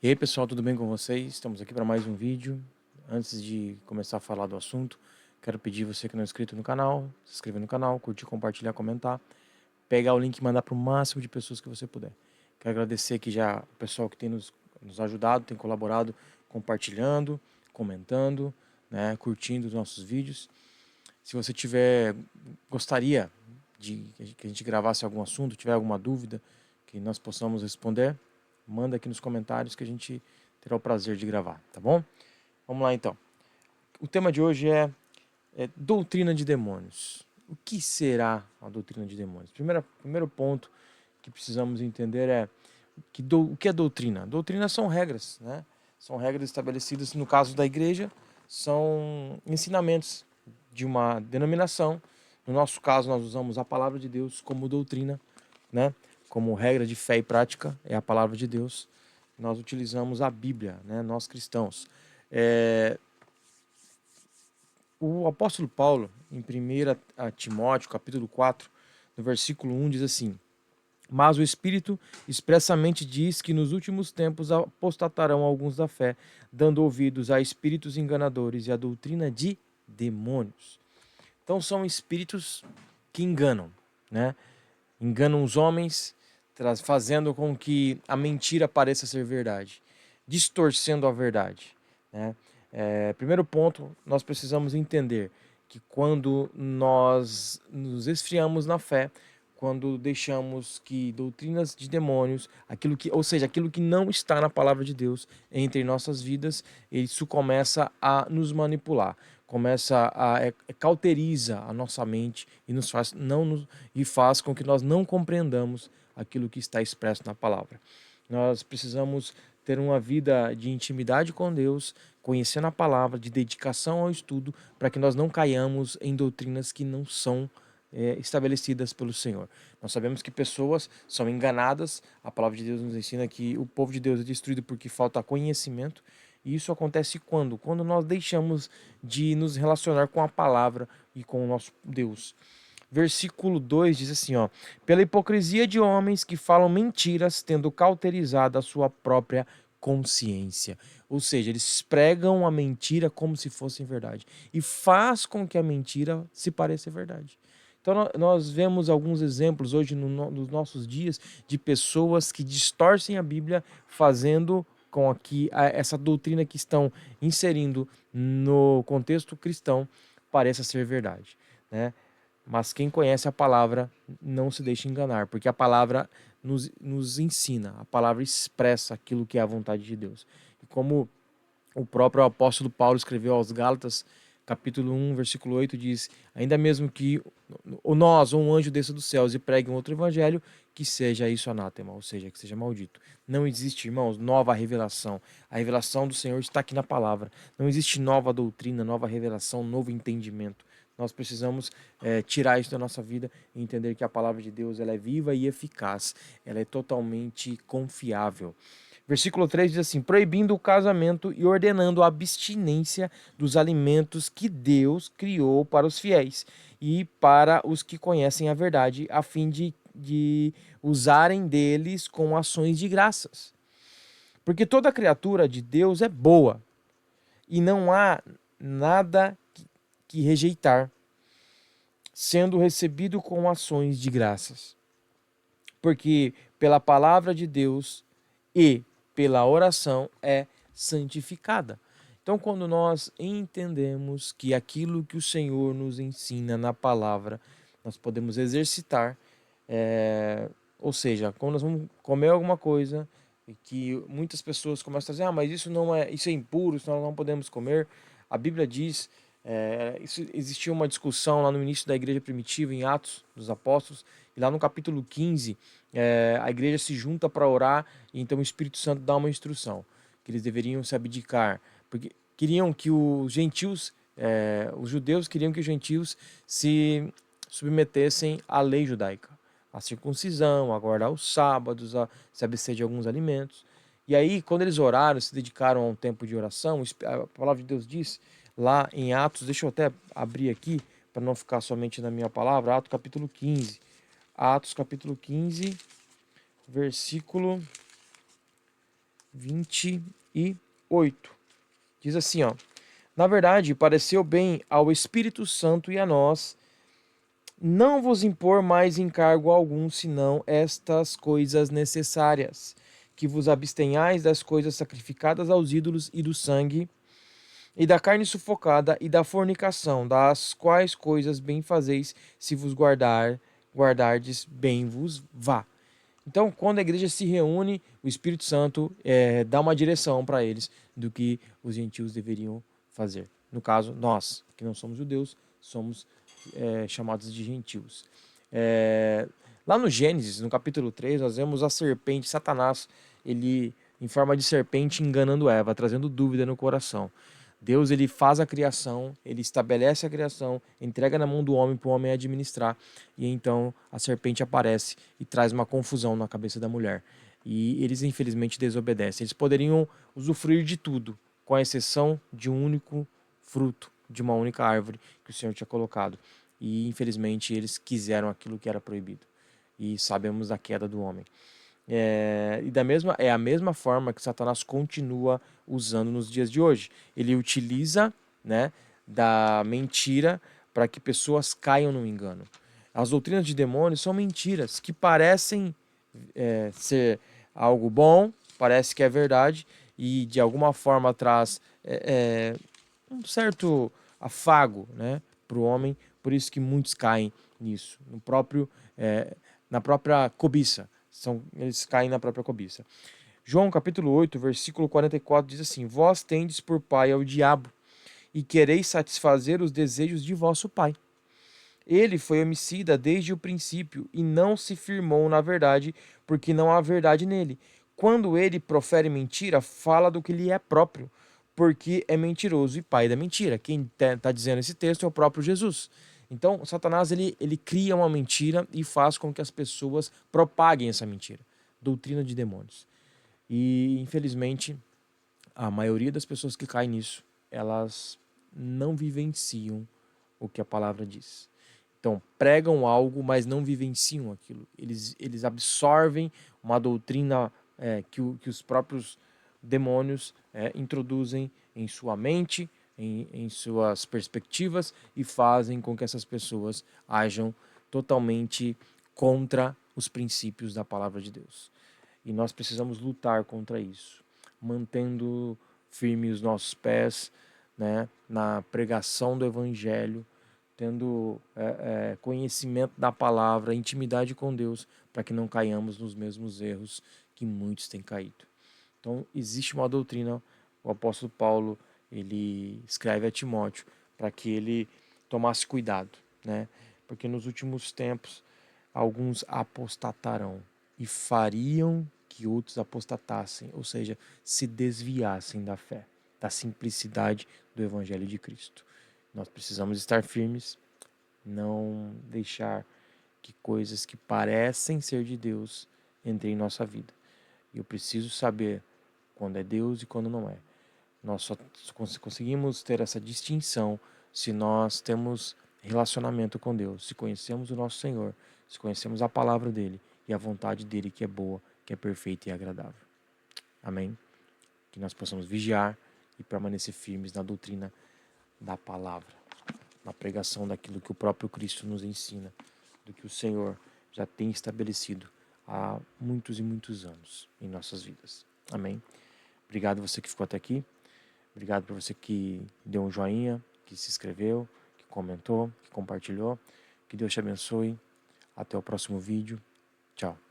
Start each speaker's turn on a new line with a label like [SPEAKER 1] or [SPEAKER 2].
[SPEAKER 1] E aí pessoal, tudo bem com vocês? Estamos aqui para mais um vídeo. Antes de começar a falar do assunto, quero pedir você que não é inscrito no canal, se inscrever no canal, curtir, compartilhar, comentar, pegar o link e mandar para o máximo de pessoas que você puder. Quero agradecer aqui já o pessoal que tem nos ajudado, tem colaborado, compartilhando, comentando, né, curtindo os nossos vídeos. Se você gostaria de que a gente gravasse algum assunto, tiver alguma dúvida que nós possamos responder, manda aqui nos comentários que a gente terá o prazer de gravar, tá bom? Vamos lá então. O tema de hoje é doutrina de demônios. O que será a doutrina de demônios? Primeiro ponto que precisamos entender é o que é doutrina. Doutrina são regras, né? São regras estabelecidas, no caso da igreja, são ensinamentos de uma denominação. No nosso caso, nós usamos a palavra de Deus como doutrina, né? Como regra de fé e prática, é a palavra de Deus. Nós utilizamos a Bíblia, né? Nós cristãos. O apóstolo Paulo, em 1 Timóteo, capítulo 4, no versículo 1, diz assim: Mas o Espírito expressamente diz que nos últimos tempos apostatarão alguns da fé, dando ouvidos a espíritos enganadores e a doutrina de demônios. Então são espíritos que enganam, né? Enganam os homens, fazendo com que a mentira pareça ser verdade, distorcendo a verdade, né? Primeiro ponto, nós precisamos entender que quando nós nos esfriamos na fé, quando deixamos que doutrinas de demônios, ou seja, aquilo que não está na palavra de Deus entre nossas vidas, isso começa a nos manipular, cauteriza a nossa mente e faz com que nós não compreendamos aquilo que está expresso na palavra. Nós precisamos ter uma vida de intimidade com Deus, conhecendo a palavra, de dedicação ao estudo, para que nós não caiamos em doutrinas que não são estabelecidas pelo Senhor. Nós sabemos que pessoas são enganadas, a palavra de Deus nos ensina que o povo de Deus é destruído porque falta conhecimento, e isso acontece quando? Quando nós deixamos de nos relacionar com a palavra e com o nosso Deus. Versículo 2 diz assim, ó: Pela hipocrisia de homens que falam mentiras, tendo cauterizado a sua própria consciência. Ou seja, eles pregam a mentira como se fosse verdade e faz com que a mentira se pareça verdade. Então nós vemos alguns exemplos hoje nos nossos dias de pessoas que distorcem a Bíblia, fazendo com que essa doutrina que estão inserindo no contexto cristão pareça ser verdade, né? Mas quem conhece a palavra não se deixa enganar, porque a palavra nos ensina, a palavra expressa aquilo que é a vontade de Deus. E como o próprio apóstolo Paulo escreveu aos Gálatas, capítulo 1, versículo 8, diz: Ainda mesmo que nós ou um anjo desça dos céus e pregue um outro evangelho, que seja isso anátema, ou seja, que seja maldito. Não existe, irmãos, nova revelação. A revelação do Senhor está aqui na palavra. Não existe nova doutrina, nova revelação, novo entendimento. Nós precisamos tirar isso da nossa vida e entender que a palavra de Deus ela é viva e eficaz. Ela é totalmente confiável. Versículo 3 diz assim: proibindo o casamento e ordenando a abstinência dos alimentos que Deus criou para os fiéis e para os que conhecem a verdade, a fim de usarem deles com ações de graças. Porque toda criatura de Deus é boa e não há nada que rejeitar, sendo recebido com ações de graças. Porque pela palavra de Deus e pela oração é santificada. Então, quando nós entendemos que aquilo que o Senhor nos ensina na palavra, nós podemos exercitar, ou seja, quando nós vamos comer alguma coisa, que muitas pessoas começam a dizer, mas isso é impuro, isso nós não podemos comer. A Bíblia diz, existia uma discussão lá no início da igreja primitiva, em Atos dos Apóstolos, e lá no capítulo 15, a igreja se junta para orar, e então o Espírito Santo dá uma instrução, que eles deveriam se abdicar, porque queriam que os gentios, os judeus queriam que os gentios se submetessem à lei judaica, a circuncisão, a guardar os sábados, a se abster de alguns alimentos. E aí, quando eles oraram, se dedicaram a um tempo de oração, a palavra de Deus diz lá em Atos, deixa eu até abrir aqui, para não ficar somente na minha palavra, Atos capítulo 15. Atos capítulo 15, versículo 28. Diz assim, ó: na verdade, pareceu bem ao Espírito Santo e a nós não vos impor mais encargo algum, senão estas coisas necessárias, que vos abstenhais das coisas sacrificadas aos ídolos e do sangue, e da carne sufocada, e da fornicação, das quais coisas bem fazeis, se vos guardardes, bem vos vá. Então, quando a igreja se reúne, o Espírito Santo dá uma direção para eles do que os gentios deveriam fazer. No caso, nós, que não somos judeus, somos chamados de gentios. Lá no Gênesis, no capítulo 3, nós vemos a serpente, Satanás, ele em forma de serpente enganando Eva, trazendo dúvida no coração. Deus, ele faz a criação, ele estabelece a criação, entrega na mão do homem para o homem administrar, e então a serpente aparece e traz uma confusão na cabeça da mulher. E eles, infelizmente, desobedecem. Eles poderiam usufruir de tudo, com a exceção de um único fruto, de uma única árvore que o Senhor tinha colocado. E, infelizmente, eles quiseram aquilo que era proibido. E sabemos da queda do homem. É a mesma forma que Satanás continua usando nos dias de hoje. Ele utiliza, né, da mentira para que pessoas caiam no engano. As doutrinas de demônios são mentiras que parecem ser algo bom, parece que é verdade e de alguma forma traz um certo afago, né, para o homem. Por isso que muitos caem nisso, na própria cobiça. Eles caem na própria cobiça. João capítulo 8, versículo 44 diz assim: vós tendes por pai ao diabo, e quereis satisfazer os desejos de vosso pai. Ele foi homicida desde o princípio, e não se firmou na verdade, porque não há verdade nele. Quando ele profere mentira, fala do que lhe é próprio, porque é mentiroso e pai da mentira. Quem está dizendo esse texto é o próprio Jesus. Então, Satanás ele cria uma mentira e faz com que as pessoas propaguem essa mentira. Doutrina de demônios. E, infelizmente, a maioria das pessoas que caem nisso, elas não vivenciam o que a palavra diz. Então, pregam algo, mas não vivenciam aquilo. Eles absorvem uma doutrina que os próprios demônios introduzem em sua mente, em suas perspectivas, e fazem com que essas pessoas ajam totalmente contra os princípios da palavra de Deus. E nós precisamos lutar contra isso, mantendo firmes os nossos pés, né, na pregação do evangelho, tendo conhecimento da palavra, intimidade com Deus, para que não caiamos nos mesmos erros que muitos têm caído. Então, existe uma doutrina, o apóstolo Paulo, ele escreve a Timóteo para que ele tomasse cuidado, né? Porque nos últimos tempos alguns apostatarão e fariam que outros apostatassem, ou seja, se desviassem da fé, da simplicidade do evangelho de Cristo. Nós precisamos estar firmes, não deixar que coisas que parecem ser de Deus entrem em nossa vida. E eu preciso saber quando é Deus e quando não é. Nós só conseguimos ter essa distinção se nós temos relacionamento com Deus, se conhecemos o nosso Senhor, se conhecemos a palavra dele e a vontade dele, que é boa, que é perfeita e agradável. Amém? Que nós possamos vigiar e permanecer firmes na doutrina da palavra, na pregação daquilo que o próprio Cristo nos ensina, do que o Senhor já tem estabelecido há muitos e muitos anos em nossas vidas. Amém? Obrigado você que ficou até aqui. Obrigado por você que deu um joinha, que se inscreveu, que comentou, que compartilhou. Que Deus te abençoe. Até o próximo vídeo. Tchau.